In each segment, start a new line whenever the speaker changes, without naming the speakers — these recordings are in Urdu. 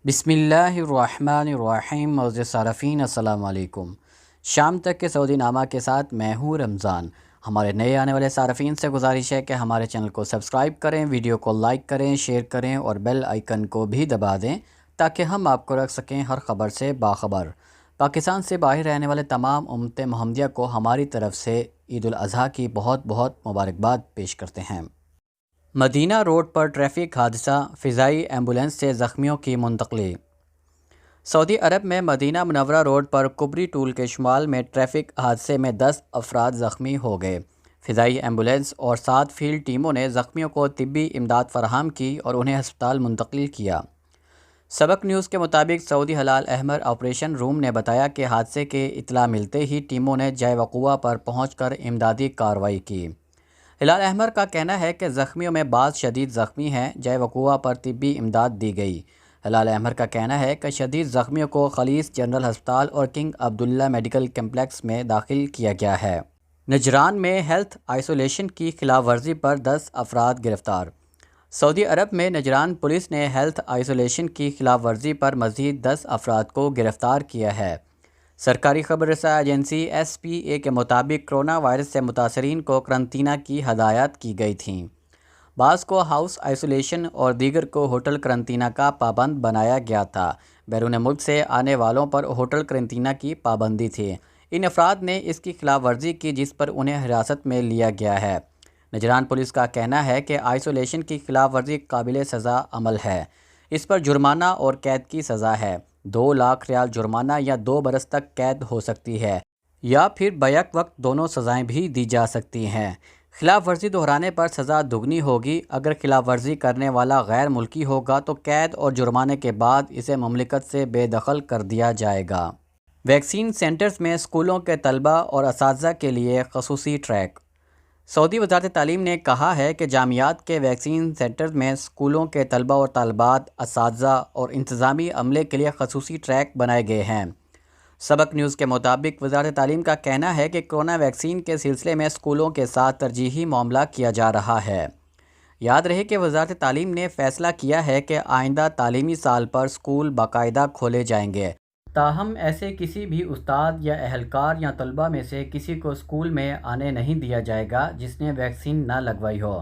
بسم اللہ الرحمن الرحیم۔ معزز صارفین السلام علیکم۔ شام تک کے سعودی نامہ کے ساتھ میں ہوں رمضان۔ ہمارے نئے آنے والے صارفین سے گزارش ہے کہ ہمارے چینل کو سبسکرائب کریں، ویڈیو کو لائک کریں، شیئر کریں اور بیل آئیکن کو بھی دبا دیں تاکہ ہم آپ کو رکھ سکیں ہر خبر سے باخبر۔ پاکستان سے باہر رہنے والے تمام امت محمدیہ کو ہماری طرف سے عید الاضحیٰ کی بہت بہت مبارکباد پیش کرتے ہیں۔ مدینہ روڈ پر ٹریفک حادثہ، فضائی ایمبولینس سے زخمیوں کی منتقلی۔ سعودی عرب میں مدینہ منورہ روڈ پر کبری ٹول کے شمال میں ٹریفک حادثے میں 10 افراد زخمی ہو گئے۔ فضائی ایمبولینس اور 7 فیلڈ ٹیموں نے زخمیوں کو طبی امداد فراہم کی اور انہیں ہسپتال منتقل کیا۔ سبق نیوز کے مطابق سعودی ہلال احمر آپریشن روم نے بتایا کہ حادثے کی اطلاع ملتے ہی ٹیموں نے جائے وقوع پر پہنچ کر امدادی کارروائی کی۔ ہلال احمر کا کہنا ہے کہ زخمیوں میں بعض شدید زخمی ہیں، جائے وقوع پر طبی امداد دی گئی۔ ہلال احمر کا کہنا ہے کہ شدید زخمیوں کو خلیص جنرل ہسپتال اور کنگ عبداللہ میڈیکل کمپلیکس میں داخل کیا گیا ہے۔ نجران میں ہیلتھ آئسولیشن کی خلاف ورزی پر 10 افراد گرفتار۔ سعودی عرب میں نجران پولیس نے ہیلتھ آئسولیشن کی خلاف ورزی پر مزید 10 افراد کو گرفتار کیا ہے۔ سرکاری خبر رساں ایجنسی ایس پی اے کے مطابق کرونا وائرس سے متاثرین کو قرنطینہ کی ہدایات کی گئی تھیں۔ بعض کو ہاؤس آئسولیشن اور دیگر کو ہوٹل قرنطینہ کا پابند بنایا گیا تھا۔ بیرون ملک سے آنے والوں پر ہوٹل قرنطینہ کی پابندی تھی۔ ان افراد نے اس کی خلاف ورزی کی جس پر انہیں حراست میں لیا گیا ہے۔ نجران پولیس کا کہنا ہے کہ آئسولیشن کی خلاف ورزی قابل سزا عمل ہے۔ اس پر جرمانہ اور قید کی سزا ہے۔ 2 لاکھ ریال جرمانہ یا 2 برس تک قید ہو سکتی ہے یا پھر بیک وقت دونوں سزائیں بھی دی جا سکتی ہیں۔ خلاف ورزی دہرانے پر سزا دگنی ہوگی۔ اگر خلاف ورزی کرنے والا غیر ملکی ہوگا تو قید اور جرمانے کے بعد اسے مملکت سے بے دخل کر دیا جائے گا۔ ویکسین سینٹرز میں اسکولوں کے طلبہ اور اساتذہ کے لیے خصوصی ٹریک۔ سعودی وزارت تعلیم نے کہا ہے کہ جامعات کے ویکسین سینٹرز میں اسکولوں کے طلبہ اور طالبات، اساتذہ اور انتظامی عملے کے لیے خصوصی ٹریک بنائے گئے ہیں۔ سبق نیوز کے مطابق وزارت تعلیم کا کہنا ہے کہ کورونا ویکسین کے سلسلے میں اسکولوں کے ساتھ ترجیحی معاملہ کیا جا رہا ہے۔ یاد رہے کہ وزارت تعلیم نے فیصلہ کیا ہے کہ آئندہ تعلیمی سال پر اسکول باقاعدہ کھولے جائیں گے، تاہم ایسے کسی بھی استاد یا اہلکار یا طلبہ میں سے کسی کو اسکول میں آنے نہیں دیا جائے گا جس نے ویکسین نہ لگوائی ہو۔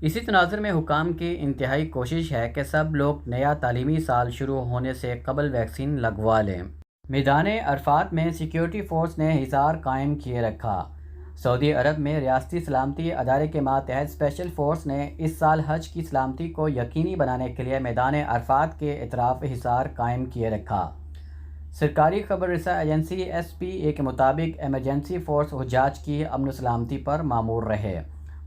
اسی تناظر میں حکام کی انتہائی کوشش ہے کہ سب لوگ نیا تعلیمی سال شروع ہونے سے قبل ویکسین لگوا لیں۔ میدان عرفات میں سیکریٹی فورس نے حصار قائم کیے رکھا۔ سعودی عرب میں ریاستی سلامتی ادارے کے ماتحت اسپیشل فورس نے اس سال حج کی سلامتی کو یقینی بنانے کے لیے میدان عرفات کے اطراف حصار قائم کیے رکھا۔ سرکاری خبر رساں ایجنسی ایس پی اے کے مطابق ایمرجنسی فورس حجاج کی امن و سلامتی پر مامور رہے۔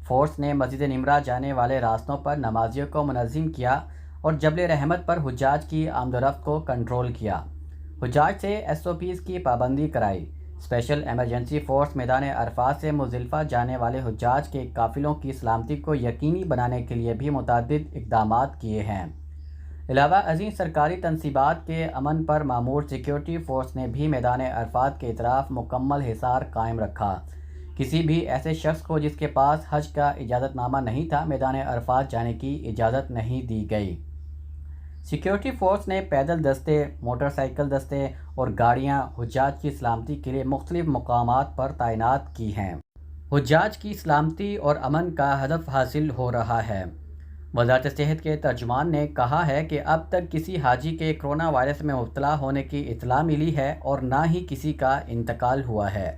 فورس نے مسجد نمرہ جانے والے راستوں پر نمازیوں کو منظم کیا اور جبل رحمت پر حجاج کی آمد و رفت کو کنٹرول کیا۔ حجاج سے SOPs کی پابندی کرائی۔ اسپیشل ایمرجنسی فورس میدان عرفات سے مزدلفہ جانے والے حجاج کے قافلوں کی سلامتی کو یقینی بنانے کے لیے بھی متعدد اقدامات کیے ہیں۔ علاوہ ازیں سرکاری تنصیبات کے امن پر مامور سیکیورٹی فورس نے بھی میدان عرفات کے اطراف مکمل حصار قائم رکھا۔ کسی بھی ایسے شخص کو جس کے پاس حج کا اجازت نامہ نہیں تھا میدان عرفات جانے کی اجازت نہیں دی گئی۔ سیکیورٹی فورس نے پیدل دستے، موٹر سائیکل دستے اور گاڑیاں حجاج کی سلامتی کے لیے مختلف مقامات پر تعینات کی ہیں۔ حجاج کی سلامتی اور امن کا ہدف حاصل ہو رہا ہے۔ وزارت صحت کے ترجمان نے کہا ہے کہ اب تک کسی حاجی کے کرونا وائرس میں مبتلا ہونے کی اطلاع ملی ہے اور نہ ہی کسی کا انتقال ہوا ہے۔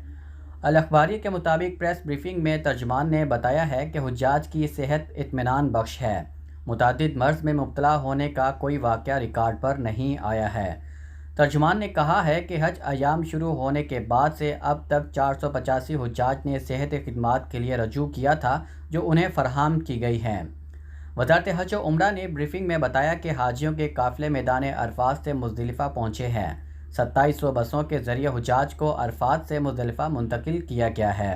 الاخباری کے مطابق پریس بریفنگ میں ترجمان نے بتایا ہے کہ حجاج کی صحت اطمینان بخش ہے۔ متعدد مرض میں مبتلا ہونے کا کوئی واقعہ ریکارڈ پر نہیں آیا ہے۔ ترجمان نے کہا ہے کہ حج ایام شروع ہونے کے بعد سے اب تک 485 حجاج نے صحت خدمات کے لیے رجوع کیا تھا جو انہیں فراہم کی گئی ہیں۔ وزارت حج و عمرہ نے بریفنگ میں بتایا کہ حاجیوں کے قافلے میدان عرفات سے مزدلفہ پہنچے ہیں۔ 2700 بسوں کے ذریعے حجاج کو عرفات سے مزدلفہ منتقل کیا گیا ہے۔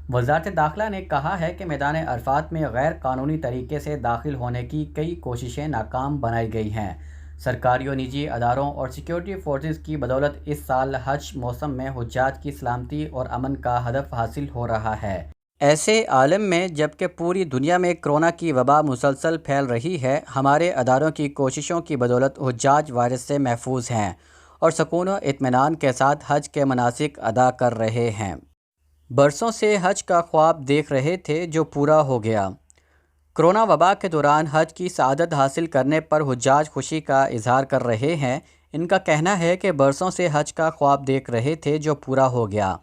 وزارت داخلہ نے کہا ہے کہ میدان عرفات میں غیر قانونی طریقے سے داخل ہونے کی کئی کوششیں ناکام بنائی گئی ہیں۔ سرکاری و نجی اداروں اور سیکیورٹی فورسز کی بدولت اس سال حج موسم میں حجاج کی سلامتی اور امن کا ہدف حاصل ہو رہا ہے۔ ایسے عالم میں جبکہ پوری دنیا میں کرونا کی وبا مسلسل پھیل رہی ہے، ہمارے اداروں کی کوششوں کی بدولت حجاج وائرس سے محفوظ ہیں اور سکون و اطمینان کے ساتھ حج کے مناسک ادا کر رہے ہیں۔ برسوں سے حج کا خواب دیکھ رہے تھے جو پورا ہو گیا۔ کرونا وبا کے دوران حج کی سعادت حاصل کرنے پر حجاج خوشی کا اظہار کر رہے ہیں۔ ان کا کہنا ہے کہ برسوں سے حج کا خواب دیکھ رہے تھے جو پورا ہو گیا۔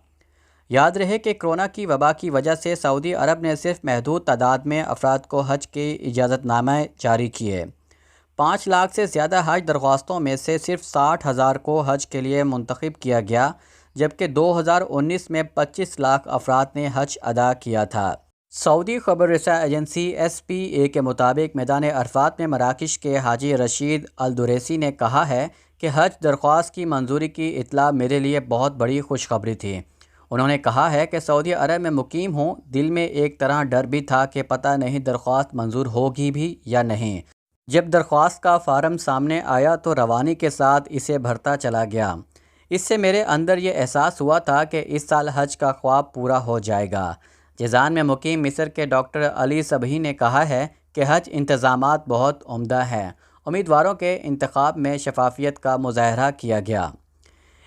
یاد رہے کہ کرونا کی وبا کی وجہ سے سعودی عرب نے صرف محدود تعداد میں افراد کو حج کے اجازت نامے جاری کیے۔ 5 لاکھ سے زیادہ حج درخواستوں میں سے صرف 60,000 کو حج کے لیے منتخب کیا گیا، جبکہ 2019 میں 25 لاکھ افراد نے حج ادا کیا تھا۔ سعودی خبر رساں ایجنسی SPA کے مطابق میدان عرفات میں مراکش کے حاجی رشید الدریسی نے کہا ہے کہ حج درخواست کی منظوری کی اطلاع میرے لیے بہت بڑی خوشخبری تھی۔ انہوں نے کہا ہے کہ سعودی عرب میں مقیم ہوں، دل میں ایک طرح ڈر بھی تھا کہ پتہ نہیں درخواست منظور ہوگی بھی یا نہیں۔ جب درخواست کا فارم سامنے آیا تو روانی کے ساتھ اسے بھرتا چلا گیا۔ اس سے میرے اندر یہ احساس ہوا تھا کہ اس سال حج کا خواب پورا ہو جائے گا۔ جیزان میں مقیم مصر کے ڈاکٹر علی صبحی نے کہا ہے کہ حج انتظامات بہت عمدہ ہیں۔ امیدواروں کے انتخاب میں شفافیت کا مظاہرہ کیا گیا۔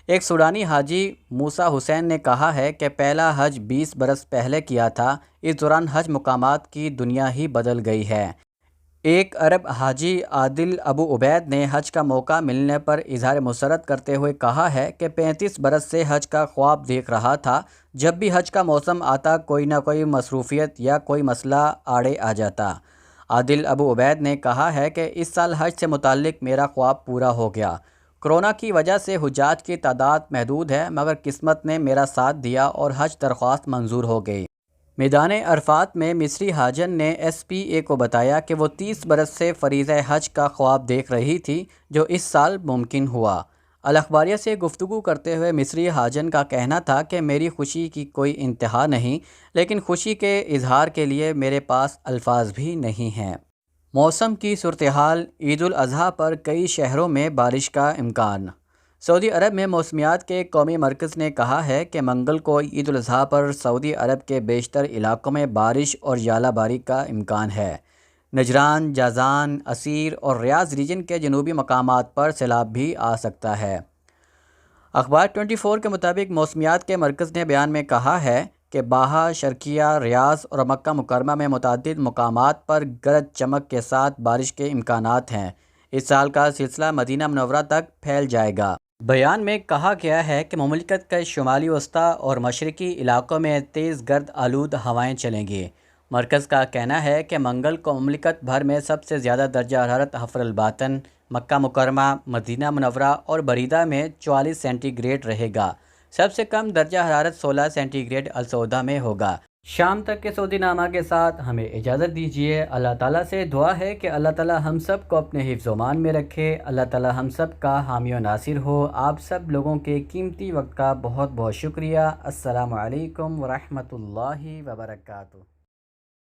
ایک سوڈانی حاجی موسیٰ حسین نے کہا ہے کہ پہلا حج 20 برس پہلے کیا تھا، اس دوران حج مقامات کی دنیا ہی بدل گئی ہے۔ ایک عرب حاجی عادل ابو عبید نے حج کا موقع ملنے پر اظہار مسرت کرتے ہوئے کہا ہے کہ 35 برس سے حج کا خواب دیکھ رہا تھا۔ جب بھی حج کا موسم آتا کوئی نہ کوئی مصروفیت یا کوئی مسئلہ آڑے آ جاتا۔ عادل ابو عبید نے کہا ہے کہ اس سال حج سے متعلق میرا خواب پورا ہو گیا۔ کرونا کی وجہ سے حجاج کی تعداد محدود ہے، مگر قسمت نے میرا ساتھ دیا اور حج درخواست منظور ہو گئی۔ میدان عرفات میں مصری حاجن نے SPA کو بتایا کہ وہ 30 برس سے فریضہ حج کا خواب دیکھ رہی تھی جو اس سال ممکن ہوا۔ الاخباریہ سے گفتگو کرتے ہوئے مصری حاجن کا کہنا تھا کہ میری خوشی کی کوئی انتہا نہیں، لیکن خوشی کے اظہار کے لیے میرے پاس الفاظ بھی نہیں ہیں۔ موسم کی صورتحال: عید الاضحیٰ پر کئی شہروں میں بارش کا امکان۔ سعودی عرب میں موسمیات کے قومی مرکز نے کہا ہے کہ منگل کو عید الاضحیٰ پر سعودی عرب کے بیشتر علاقوں میں بارش اور ژالہ باری کا امکان ہے۔ نجران، جازان، عسیر اور ریاض ریجن کے جنوبی مقامات پر سیلاب بھی آ سکتا ہے۔ اخبار 24 کے مطابق موسمیات کے مرکز نے بیان میں کہا ہے کہ باہا، شکریہ، ریاض اور مکہ مکرمہ میں متعدد مقامات پر گرج چمک کے ساتھ بارش کے امکانات ہیں۔ اس سال کا سلسلہ مدینہ منورہ تک پھیل جائے گا۔ بیان میں کہا گیا ہے کہ مملکت کے شمالی وسطی اور مشرقی علاقوں میں تیز گرد آلود ہوائیں چلیں گی۔ مرکز کا کہنا ہے کہ منگل کو مملکت بھر میں سب سے زیادہ درجہ حرارت حفر الباطن، مکہ مکرمہ، مدینہ منورہ اور بریدہ میں 44 سینٹی گریڈ رہے گا۔ سب سے کم درجہ حرارت 16 سینٹی گریڈ السودہ میں ہوگا۔ شام تک کے سعودی نامہ کے ساتھ ہمیں اجازت دیجیے۔ اللہ تعالیٰ سے دعا ہے کہ اللہ تعالیٰ ہم سب کو اپنے حفظ و امان میں رکھے۔ اللہ تعالیٰ ہم سب کا حامی و ناصر ہو۔ آپ سب لوگوں کے قیمتی وقت کا بہت بہت شکریہ۔ السلام علیکم ورحمۃ اللہ وبرکاتہ۔